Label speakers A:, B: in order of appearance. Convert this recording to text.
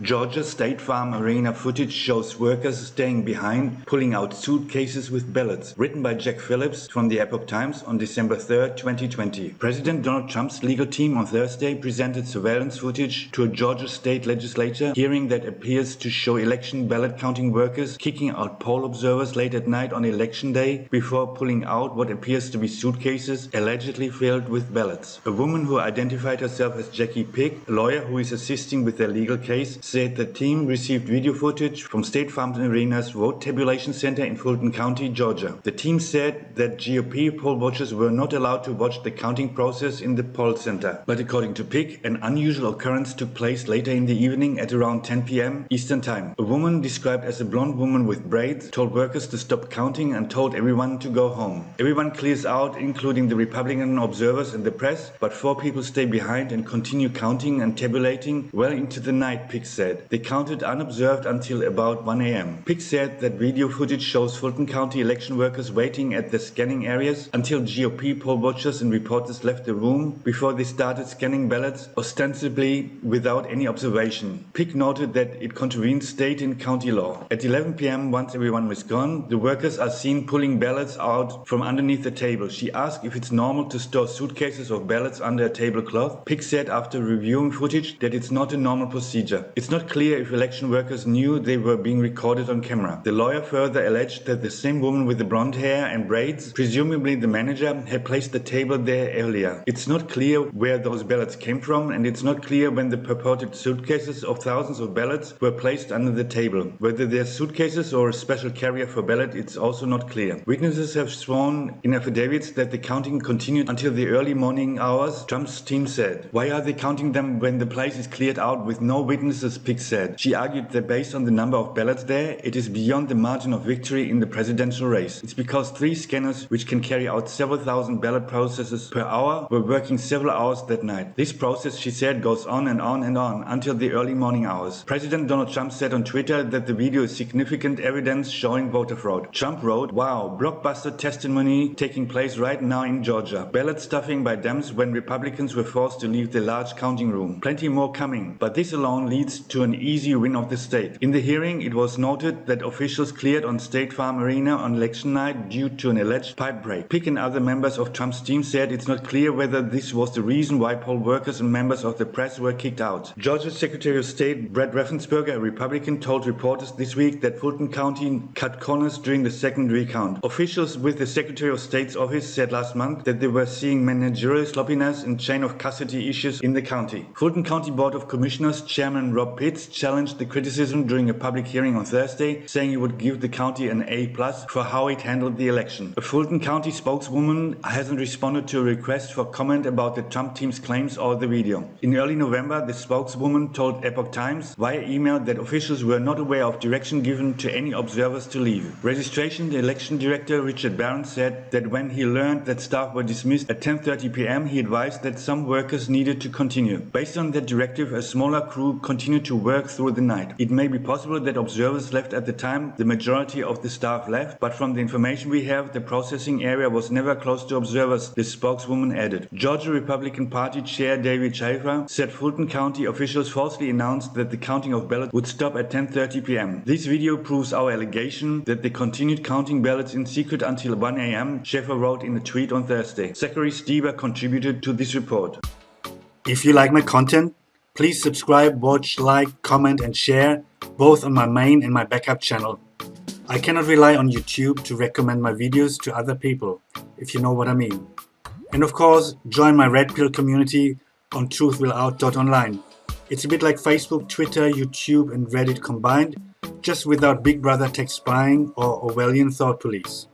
A: Georgia State Farm Arena footage shows workers staying behind, pulling out suitcases with ballots. Written by Jack Phillips from the Epoch Times on December 3, 2020. President Donald Trump's legal team on Thursday presented surveillance footage to a Georgia State Legislature hearing that appears to show election ballot counting workers kicking out poll observers late at night on election day before pulling out what appears to be suitcases allegedly filled with ballots. A woman who identified herself as Jackie Pick, a lawyer who is assisting with their legal case, said the team received video footage from State Farm Arena's vote tabulation center in Fulton County, Georgia. The team said that GOP poll watchers were not allowed to watch the counting process in the poll center. But according to Pick, an unusual occurrence took place later in the evening at around 10 p.m. Eastern Time. A woman described as a blonde woman with braids told workers to stop counting and told everyone to go home. Everyone clears out, including the Republican observers and the press, but 4 people stay behind and continue counting and tabulating well into the night, Pick said. They counted unobserved until about 1 a.m. Pick said that video footage shows Fulton County election workers waiting at the scanning areas until GOP poll watchers and reporters left the room before they started scanning ballots, ostensibly without any observation. Pick noted that it contravened state and county law. At 11 p.m., once everyone was gone, the workers are seen pulling ballots out from underneath the table. She asked if it's normal to store suitcases of ballots under a tablecloth. Pick said after reviewing footage that it's not a normal procedure. It's not clear if election workers knew they were being recorded on camera. The lawyer further alleged that the same woman with the blonde hair and braids, presumably the manager, had placed the table there earlier. It's not clear where those ballots came from, and it's not clear when the purported suitcases of thousands of ballots were placed under the table. Whether they're suitcases or a special carrier for ballot, it's also not clear. Witnesses have sworn in affidavits that the counting continued until the early morning hours, Trump's team said. Why are they counting them when the place is cleared out with no witnesses, Pick said. She argued that based on the number of ballots there, it is beyond the margin of victory in the presidential race. It's because 3 scanners, which can carry out several thousand ballot processes per hour, were working several hours that night. This process, she said, goes on and on and on until the early morning hours. President Donald Trump said on Twitter that the video is significant evidence showing voter fraud. Trump wrote, "Wow, blockbuster testimony taking place right now in Georgia. Ballot stuffing by Dems when Republicans were forced to leave the large counting room. Plenty more coming, but this alone leads to an easy win of the state." In the hearing, it was noted that officials cleared on State Farm Arena on election night due to an alleged pipe break. Pick and other members of Trump's team said it's not clear whether this was the reason why poll workers and members of the press were kicked out. Georgia's Secretary of State Brad Raffensperger, a Republican, told reporters this week that Fulton County cut corners during the second recount. Officials with the Secretary of State's office said last month that they were seeing managerial sloppiness and chain of custody issues in the county. Fulton County Board of Commissioners Chairman Rob Pitts challenged the criticism during a public hearing on Thursday, saying he would give the county an A+ for how it handled the election. A Fulton County spokeswoman hasn't responded to a request for comment about the Trump team's claims or the video. In early November, the spokeswoman told Epoch Times via email that officials were not aware of direction given to any observers to leave. Registration election director Richard Barron said that when he learned that staff were dismissed at 10:30 p.m., he advised that some workers needed to continue. Based on that directive, a smaller crew continued to work through the night. It may be possible that observers left at the time the majority of the staff left, but from the information we have, the processing area was never close to observers, the spokeswoman added. Georgia Republican Party Chair David Schaefer said Fulton County officials falsely announced that the counting of ballots would stop at 10:30 p.m. This video proves our allegation that they continued counting ballots in secret until 1 a.m., Schaefer wrote in a tweet on Thursday. Zachary Stieber contributed to this report.
B: If you like my content, please subscribe, watch, like, comment and share, both on my main and my backup channel. I cannot rely on YouTube to recommend my videos to other people, if you know what I mean. And of course, join my Red Pill community on truthwillout.online. It's a bit like Facebook, Twitter, YouTube and Reddit combined, just without Big Brother tech spying or Orwellian thought police.